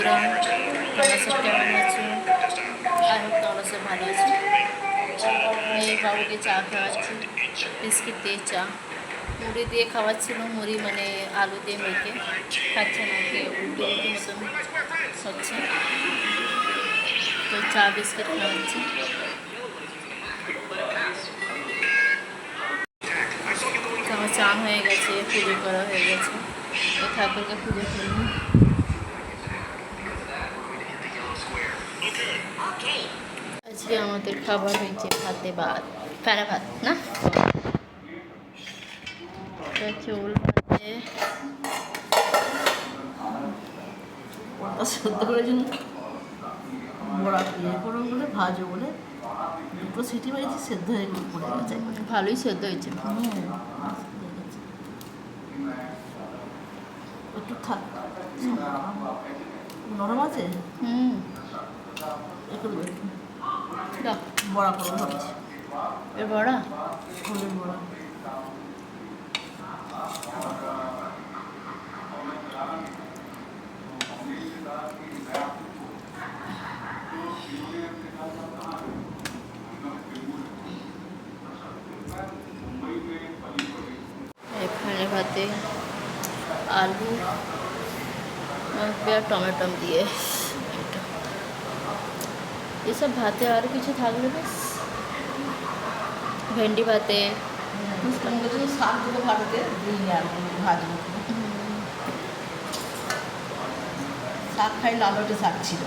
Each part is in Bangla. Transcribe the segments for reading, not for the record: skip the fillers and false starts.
বন্ধুরা, তোমরা সব কেমন আছো? আই হোপ তোমরা সব ভালো আছো। মেয়ে বাবুকে চা খাওয়াচ্ছি, বিস্কিট দিয়ে চা, মুড়ি দিয়ে খাওয়াচ্ছিল, মুড়ি মানে আলু দিয়ে মেখে খাচ্ছে না, ওকে উল্টো উল্টো মতন হচ্ছে, তো চা বিস্কিট খাওয়াচ্ছি। তো আমার চা হয়ে গেছে, পুজো করা হয়ে গেছে, তো ঠাকুরকে পুজো করবো। আজকে আমাদের খাবার হয়েছে ভাতে ভাত, ফেরা ভাত না, চোল ভাতে সেদ্ধ করে জন্য বড়া ইয়ে করো বলে ভাজো বলে দুটো সিটি মেরেছি, সেদ্ধ হয়ে পড়ে গেছে। ভালোই সেদ্ধ হয়েছে। একটু থাক, নরম আছে। একটু বড়া করবো ভাবছি। এ বড়া, ফুলের বড়া। এখানে ভাতে আলু আর টমেটো দিয়ে, এসব ভাতে আর কিছু থাকলে বেশ। ভেন্ডি ভাতে শাকগুলো ভাজতে দিই আর ভাজবো। শাক খাই, লালটে শাক ছিল।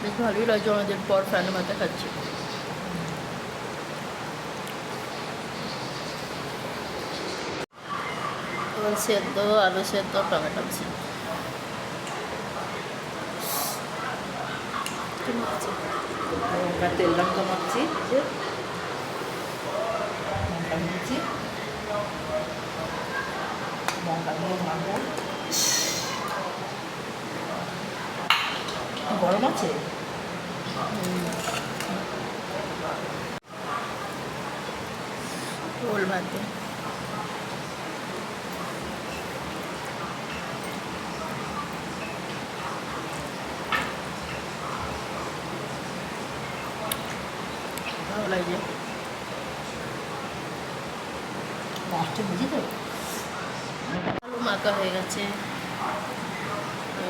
বেশ ভালোই লাগছে, অনেকদিন পর ফ্যানের ভাতে খাচ্ছি। সেদ্ধ আলু সেদ্ধ, টমেটো সেদ্ধ। তেল লঙ্কা মাখছি, লঙ্কা মিশিয়েছি, লঙ্কা দিয়ে মাখবো। গরম আছে। ওল ভাতে ভালো লাগছে। লাস্টে বুঝি তো আলু মাখা হয়ে গেছে,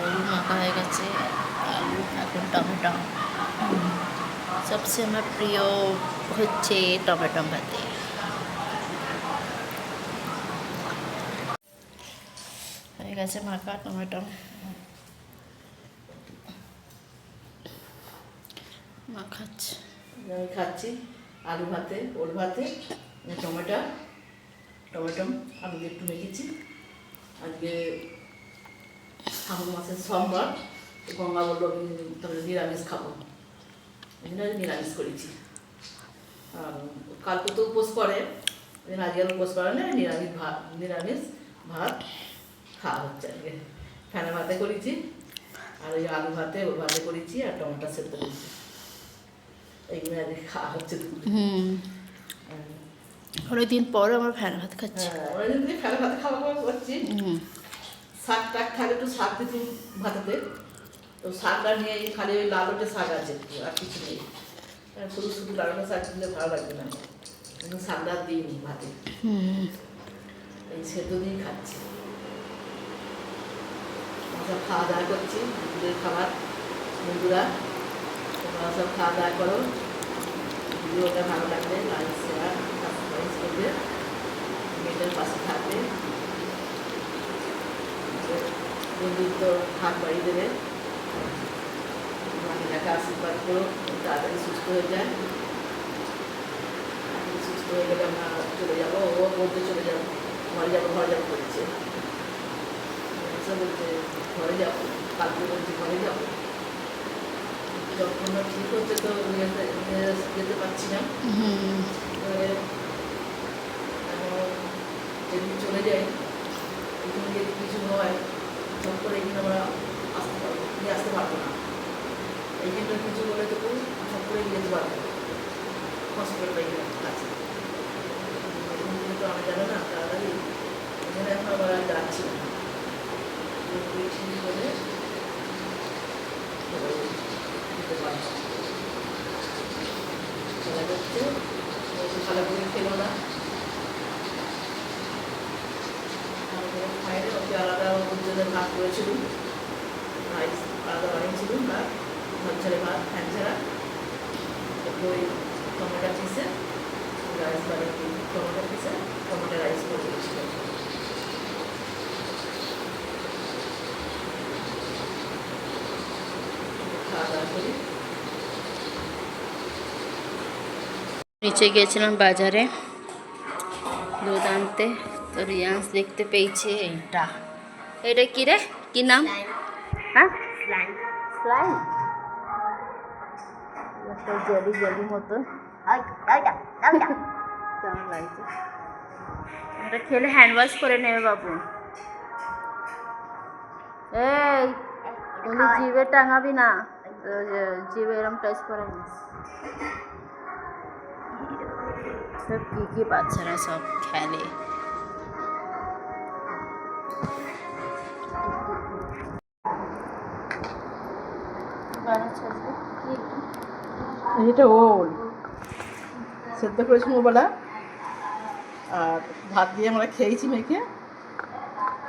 আলু মাখা হয়ে গেছে, আলু এখন টমেটো। সবচেয়ে আমার প্রিয় হচ্ছে টমেটো ভাতে। হয়ে গেছে মাখা টমেটো, মাখাচ্ছে। আমি খাচ্ছি আলু ভাতে, ওল ভাতে, টমেটো আলু দিয়ে একটু মেখেছি। আজকে শ্রাবণ মাসের সোমবার, গঙ্গা বললো আমি তাহলে নিরামিষ খাবো, এই জন্য নিরামিষ করেছি। আর কালকে তো উপোস করে, আজকে আর উপোস করে না, নিরামিষ ভাত খাওয়া হচ্ছে। আজকে ফেনা ভাতে করেছি, আর ওই আলু ভাতে ওল ভাতে করেছি, আর টমেটো সেদ্ধ করেছি। এইগুলো আজকে খাওয়া হচ্ছে। অনেকদিন পরে আমার ফ্যান ভাত খাচ্ছি। হ্যাঁ, অনেকদিন থেকে ফেনা ভাতে খাওয়া খাওয়া করছি। শাক টাক থাকলে একটু শাক দিচ্ছি ভাতেতে, তো শাকটা নিয়ে খালি ওই লালটে শাক আছে, আর কিছু নেই। শুধু শুধু লালটে শাক দিলে ভালো লাগবে না, কিন্তু শাকটা দিইনি ভাতে, এই সেদ্ধ দিয়েই খাচ্ছি। সব খাওয়া দাওয়া করছি, দুপুরের খাবার। বন্ধুরা তোমরা সব খাওয়া দাওয়া করো, ভিডিওটা ভালো লাগলে লাইক শেয়ার সাবস্ক্রাইব করবে, মেয়েদের পাশে থাকবে, বন্ধুত্ব হাত বাড়িয়ে দেবে। মাকে আশীর্বাদ করো, তাড়াতাড়ি সুস্থ হয়ে যায়। সুস্থ হয়ে গেলে আমরা চলে যাবো, ও বলতে চলে যাবো, ঘরে যাবো করছে, বলছে ঘরে যাবো, কালকে বলছি ঘরে যাবো। যখন ঠিক হচ্ছে তো যেতে পারছি না। যদি চলে যাই এখানে যদি কিছু হয় চট করে এখানে আমরা আসতে পারবো, নিয়ে আসতে পারবো না। এইখানটা কিছু হলে তো চট করে নিয়ে যেতে পারবো হসপিটালটা এখানে কাছে, এখানে তো আমি জানি না তাড়াতাড়ি, এখানে এখন আবার যাচ্ছি না ঠিক করে দিতে পারবো। চলে যাচ্ছে ভালো করে খেলো না, ভালো করে খাইলে ওকে আলাদা উজ্জ্বলের ভাত করেছিলাম, রাইস আলাদা বানিয়েছিলাম, ভাত ভাত ছেড়ে ভাত ফ্যান ছাড়া, একটু ওই টমেটো পিসে রাইস বানিয়ে টমেটো পিসে টমেটো রাইস করে দিয়েছিলাম। খাওয়া দাওয়া করি। নিচে গিয়েছিলাম বাজারে দুধ আনতে, তো রিয়ান্স দেখতে পেয়েছে এইটা। এটা কি রে, কি নাম? হ্যাঁ, স্লাইম। স্লাইম একটা জেলি জেলি মতো কেমন লাগছে। এটা খেলে হ্যান্ড ওয়াশ করে নেবে বাবু। এই তুমি জিভে টাঙাবি না, জিভে এরম টাচ করে নিস। সব কি বাচ্চারা সব খেলে। এটা ওল সেদ্ধ করেছি ওবেলা, আর ভাত দিয়ে আমরা খেয়েছি মেখে,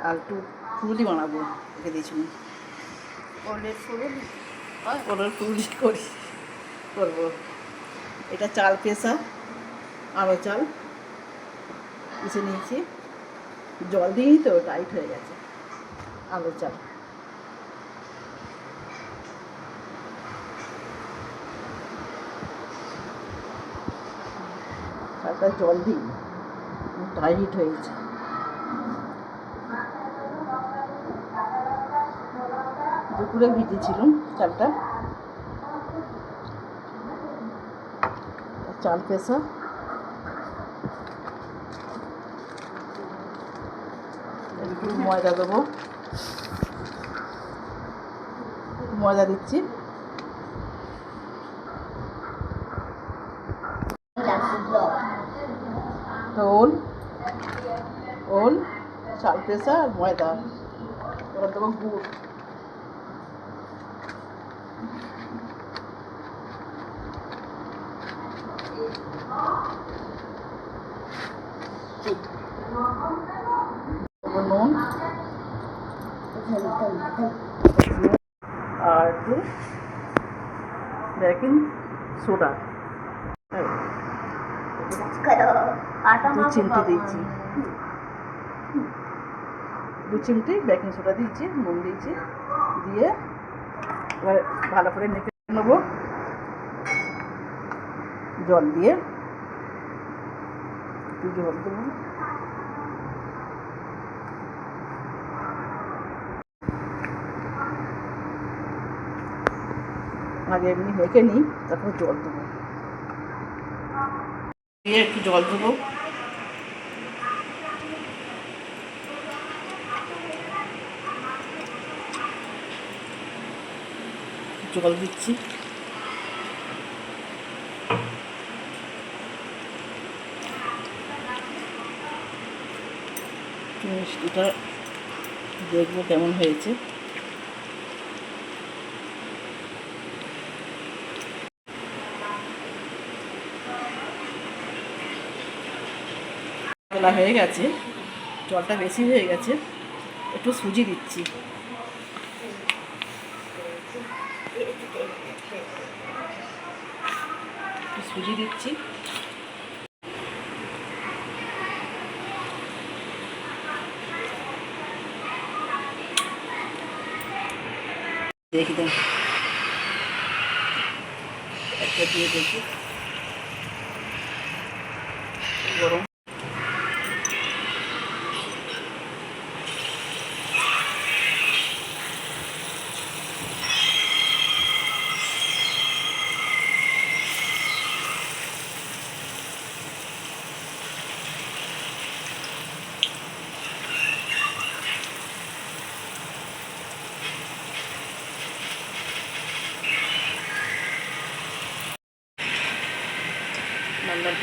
আর একটু ফুলি বানাবো রেখে দিয়েছিলাম। ওলের ফুল ওলের ফুলি করবো। এটা চাল পেশা, আরও চাল পিষে নিয়েছি, জল দিয়েই তো টাইট হয়ে গেছে। আলু চাল চালটা জল দিই টাইট হয়েছে। দুপুরে ভিজেছিলাম চালটা, চাল পেশা একটু ময়দা দেবো, ময়দা দিচ্ছি, তো ওল চাল পেশা আর ময়দা, এবার দেবো গুড়, নুন আর একটু বেকিং সোডা, 2 চিমটি দিয়েছি, 2 চিমটি বেকিং সোডা দিয়েছি, নুন দিয়েছি, দিয়ে এবার ভালো করে মেখে নেবো জল দিয়ে, একটু জল দেবো, আগে এমনি মেখে নিই তারপর জল দেবো, দিয়ে একটু জল দেবো, জল দিচ্ছি, মিষ্টিটা দেখবো কেমন হয়েছে। বেলা হয়ে গেছে, জলটা বেশি হয়ে গেছে, একটু সুজি দিচ্ছি, একটু সুজি দিচ্ছি, দেখি দেন একটা দিয়ে দেখি গরম,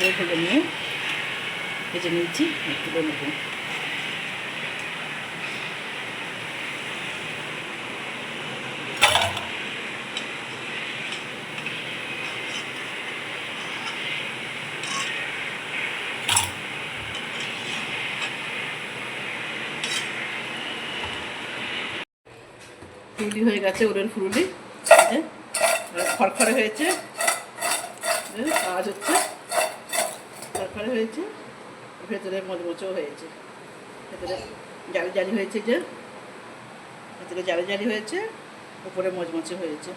ভালো করে নিয়ে ভেজে নিয়েছি, তুলে নেব। ফুলুরি হয়ে গেছে, ওরের ফুলুরি খড়খড়ে হয়েছে, আওয়াজ হচ্ছে, খড়খড়ে হয়েছে, ভেতরে মচমচও হয়েছে, ভেতরে জালি জালি হয়েছে, যে ভেতরে জালি জালি হয়েছে, উপরে মচমচে হয়েছে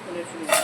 ফুলের ফুলুরি।